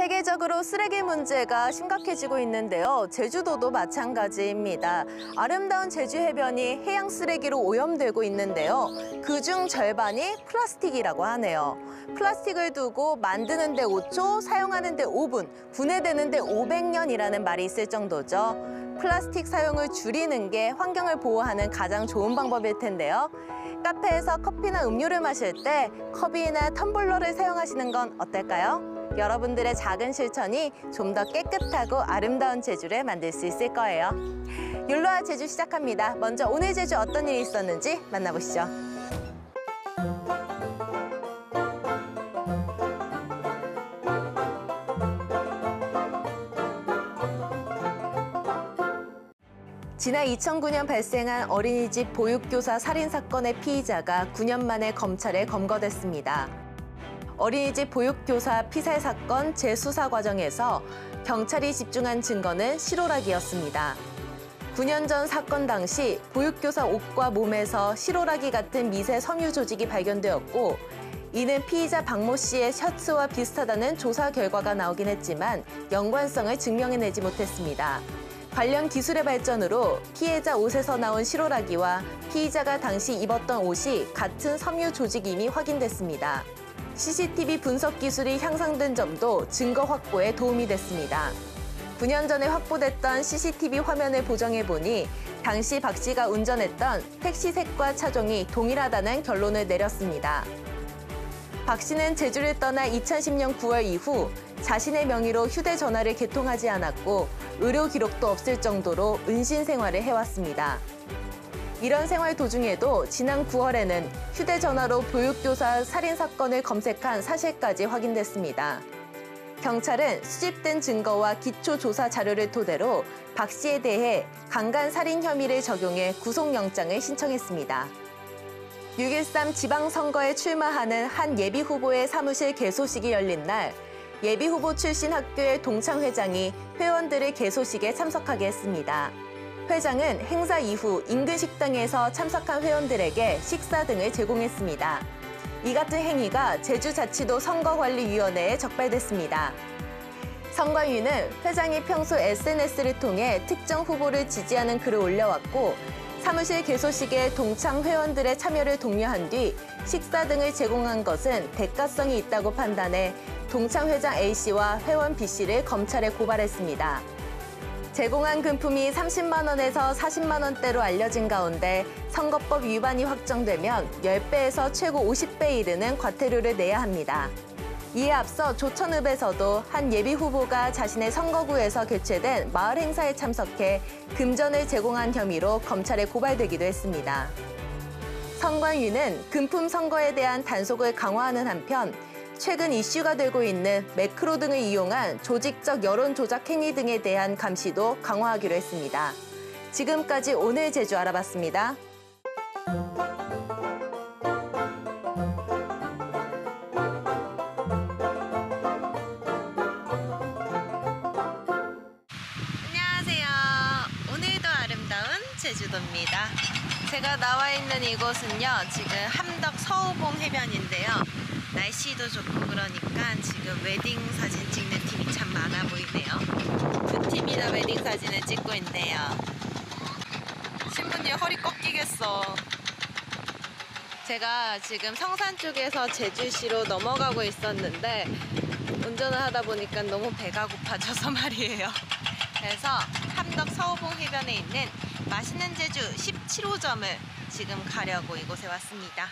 세계적으로 쓰레기 문제가 심각해지고 있는데요. 제주도도 마찬가지입니다. 아름다운 제주 해변이 해양 쓰레기로 오염되고 있는데요. 그중 절반이 플라스틱이라고 하네요. 플라스틱을 두고 만드는 데 5초, 사용하는 데 5분, 분해되는 데 500년이라는 말이 있을 정도죠. 플라스틱 사용을 줄이는 게 환경을 보호하는 가장 좋은 방법일 텐데요. 카페에서 커피나 음료를 마실 때 컵이나 텀블러를 사용하시는 건 어떨까요? 여러분들의 작은 실천이 좀 더 깨끗하고 아름다운 제주를 만들 수 있을 거예요. 율로와 제주 시작합니다. 먼저 오늘 제주 어떤 일이 있었는지 만나보시죠. 지난 2009년 발생한 어린이집 보육교사 살인사건의 피의자가 9년 만에 검찰에 검거됐습니다. 어린이집 보육교사 피살 사건 재수사 과정에서 경찰이 집중한 증거는 실오라기였습니다. 9년 전 사건 당시 보육교사 옷과 몸에서 실오라기 같은 미세 섬유 조직이 발견되었고, 이는 피의자 박모 씨의 셔츠와 비슷하다는 조사 결과가 나오긴 했지만 연관성을 증명해내지 못했습니다. 관련 기술의 발전으로 피해자 옷에서 나온 실오라기와 피의자가 당시 입었던 옷이 같은 섬유 조직임이 확인됐습니다. CCTV 분석 기술이 향상된 점도 증거 확보에 도움이 됐습니다. 9년 전에 확보됐던 CCTV 화면을 보정해보니 당시 박 씨가 운전했던 택시색과 차종이 동일하다는 결론을 내렸습니다. 박 씨는 제주를 떠나 2010년 9월 이후 자신의 명의로 휴대전화를 개통하지 않았고 의료 기록도 없을 정도로 은신 생활을 해왔습니다. 이런 생활 도중에도 지난 9월에는 휴대전화로 보육교사 살인사건을 검색한 사실까지 확인됐습니다. 경찰은 수집된 증거와 기초조사 자료를 토대로 박 씨에 대해 강간살인 혐의를 적용해 구속영장을 신청했습니다. 6.13 지방선거에 출마하는 한 예비후보의 사무실 개소식이 열린 날, 예비후보 출신 학교의 동창회장이 회원들의 개소식에 참석하게 했습니다. 회장은 행사 이후 인근 식당에서 참석한 회원들에게 식사 등을 제공했습니다. 이 같은 행위가 제주자치도 선거관리위원회에 적발됐습니다. 선관위는 회장이 평소 SNS를 통해 특정 후보를 지지하는 글을 올려왔고, 사무실 개소식에 동창 회원들의 참여를 독려한 뒤 식사 등을 제공한 것은 대가성이 있다고 판단해 동창 회장 A씨와 회원 B씨를 검찰에 고발했습니다. 제공한 금품이 30만 원에서 40만 원대로 알려진 가운데 선거법 위반이 확정되면 10배에서 최고 50배에 이르는 과태료를 내야 합니다. 이에 앞서 조천읍에서도 한 예비후보가 자신의 선거구에서 개최된 마을 행사에 참석해 금전을 제공한 혐의로 검찰에 고발되기도 했습니다. 선관위는 금품 선거에 대한 단속을 강화하는 한편 최근 이슈가 되고 있는 매크로 등을 이용한 조직적 여론 조작 행위 등에 대한 감시도 강화하기로 했습니다. 지금까지 오늘 제주 알아봤습니다. 안녕하세요. 오늘도 아름다운 제주도입니다. 제가 나와 있는 이곳은요, 지금 함덕 서우봉 해변인데요. 날씨도 좋고 그러니까 지금 웨딩 사진 찍는 팀이 참 많아 보이네요. 두 팀이 다 웨딩 사진을 찍고 있네요. 신부님 허리 꺾이겠어. 제가 지금 성산 쪽에서 제주시로 넘어가고 있었는데 운전을 하다 보니까 너무 배가 고파져서 말이에요. 그래서 함덕 서우봉 해변에 있는 맛있는 제주 17호점을 지금 가려고 이곳에 왔습니다.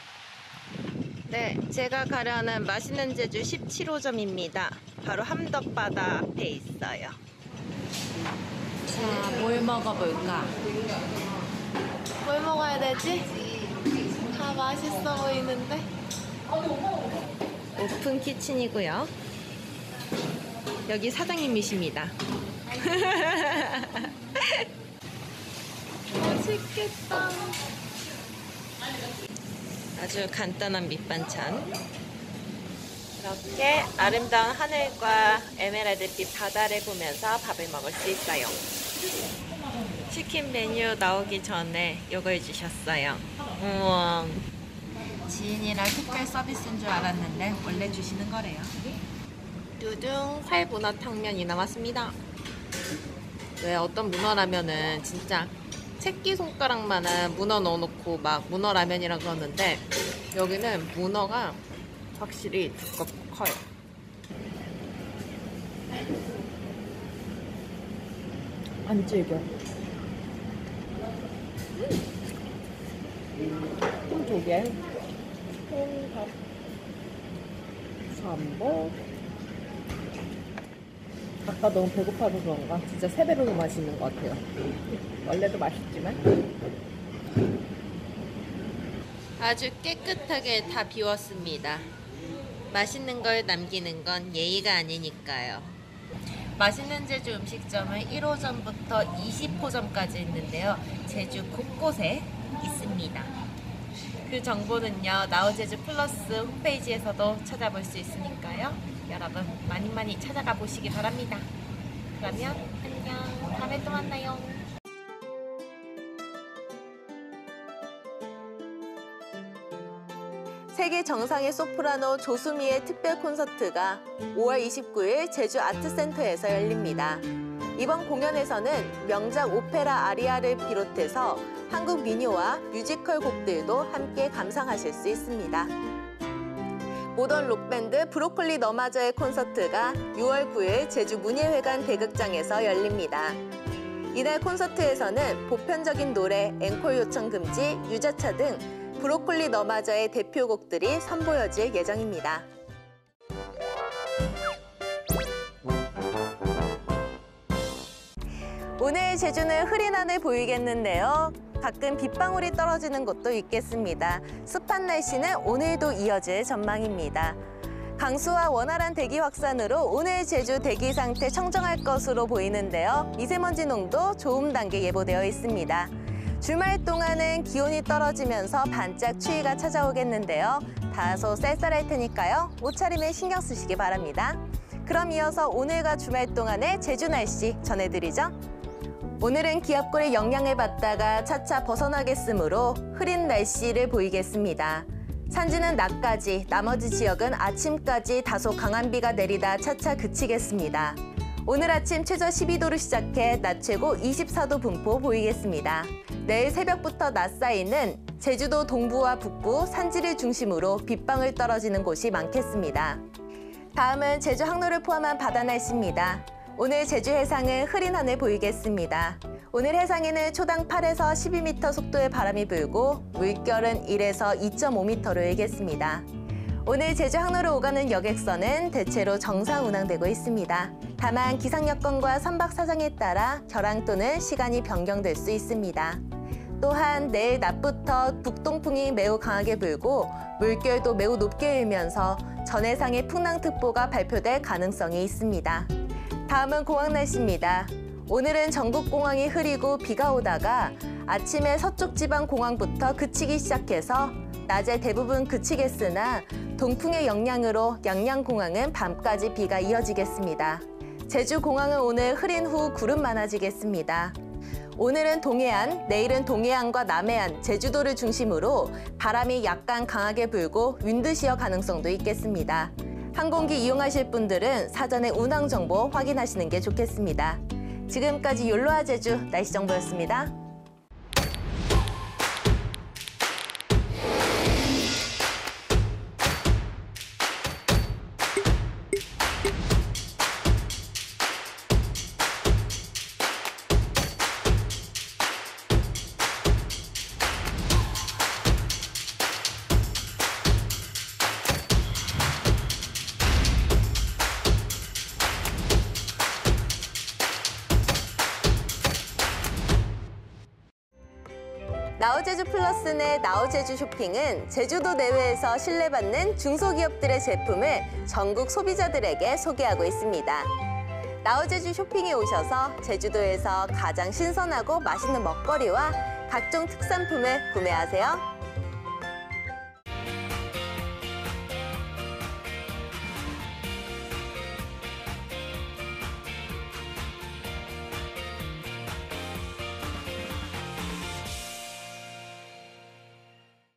네, 제가 가려는 맛있는 제주 17호점입니다. 바로 함덕바다 앞에 있어요. 자, 뭘 먹어볼까? 뭘 먹어야 되지? 다 맛있어 보이는데? 오픈 키친이고요. 여기 사장님이십니다. 맛있겠다. 아주 간단한 밑반찬. 이렇게 아름다운 하늘과 에메랄드빛 바다를 보면서 밥을 먹을 수 있어요. 치킨 메뉴 나오기 전에 이걸 주셨어요. 우와. 지인이랑 특별 서비스인 줄 알았는데 원래 주시는 거래요. 두둥 팔문어탕면이 나왔습니다. 왜 어떤 문어라면은 진짜 새끼손가락만한 문어 넣어놓고 막 문어라면이라 그러는데 여기는 문어가 확실히 두껍고 커요. 안 질겨. 조개, 홍합, 삼보. 아까 너무 배고파서 그런가? 진짜 3배로 더 맛있는 것 같아요. 원래도 맛있지만. 아주 깨끗하게 다 비웠습니다. 맛있는 걸 남기는 건 예의가 아니니까요. 맛있는 제주 음식점은 1호점부터 20호점까지 있는데요. 제주 곳곳에 있습니다. 그 정보는요, 나우제주 플러스 홈페이지에서도 찾아볼 수 있으니까요. 여러분 많이 찾아가 보시기 바랍니다. 그러면 안녕, 다음에 또 만나요. 세계 정상의 소프라노 조수미의 특별 콘서트가 5월 29일 제주 아트센터에서 열립니다. 이번 공연에서는 명작 오페라 아리아를 비롯해서 한국 민요와 뮤지컬 곡들도 함께 감상하실 수 있습니다. 모던 록밴드 브로콜리 너마저의 콘서트가 6월 9일 제주 문예회관 대극장에서 열립니다. 이날 콘서트에서는 보편적인 노래, 앵콜 요청 금지, 유자차 등 브로콜리 너마저의 대표곡들이 선보여질 예정입니다. 오늘 제주는 흐린 하늘 보이겠는데요. 가끔 빗방울이 떨어지는 곳도 있겠습니다. 습한 날씨는 오늘도 이어질 전망입니다. 강수와 원활한 대기 확산으로 오늘 제주 대기 상태 청정할 것으로 보이는데요. 미세먼지 농도 좋음 단계 예보되어 있습니다. 주말 동안은 기온이 떨어지면서 반짝 추위가 찾아오겠는데요. 다소 쌀쌀할 테니까요. 옷차림에 신경 쓰시기 바랍니다. 그럼 이어서 오늘과 주말 동안의 제주 날씨 전해드리죠. 오늘은 기압골의 영향을 받다가 차차 벗어나겠으므로 흐린 날씨를 보이겠습니다. 산지는 낮까지, 나머지 지역은 아침까지 다소 강한 비가 내리다 차차 그치겠습니다. 오늘 아침 최저 12도로 시작해 낮 최고 24도 분포 보이겠습니다. 내일 새벽부터 낮 사이는 제주도 동부와 북부, 산지를 중심으로 빗방울 떨어지는 곳이 많겠습니다. 다음은 제주 항로를 포함한 바다 날씨입니다. 오늘 제주 해상은 흐린 하늘 보이겠습니다. 오늘 해상에는 초당 8에서 12m 속도의 바람이 불고 물결은 1에서 2.5m로 일겠습니다. 오늘 제주 항로를 오가는 여객선은 대체로 정상 운항되고 있습니다. 다만 기상 여건과 선박 사정에 따라 결항 또는 시간이 변경될 수 있습니다. 또한 내일 낮부터 북동풍이 매우 강하게 불고 물결도 매우 높게 일면서 전해상의 풍랑특보가 발표될 가능성이 있습니다. 다음은 공항 날씨입니다. 오늘은 전국 공항이 흐리고 비가 오다가 아침에 서쪽 지방 공항부터 그치기 시작해서 낮에 대부분 그치겠으나 동풍의 영향으로 양양공항은 밤까지 비가 이어지겠습니다. 제주공항은 오늘 흐린 후 구름 많아지겠습니다. 오늘은 동해안, 내일은 동해안과 남해안, 제주도를 중심으로 바람이 약간 강하게 불고 윈드시어 가능성도 있겠습니다. 항공기 이용하실 분들은 사전에 운항 정보 확인하시는 게 좋겠습니다. 지금까지 욜로아 제주 날씨 정보였습니다. 나우제주 플러스 내 나우제주 쇼핑은 제주도 내외에서 신뢰받는 중소기업들의 제품을 전국 소비자들에게 소개하고 있습니다. 나우제주 쇼핑에 오셔서 제주도에서 가장 신선하고 맛있는 먹거리와 각종 특산품을 구매하세요.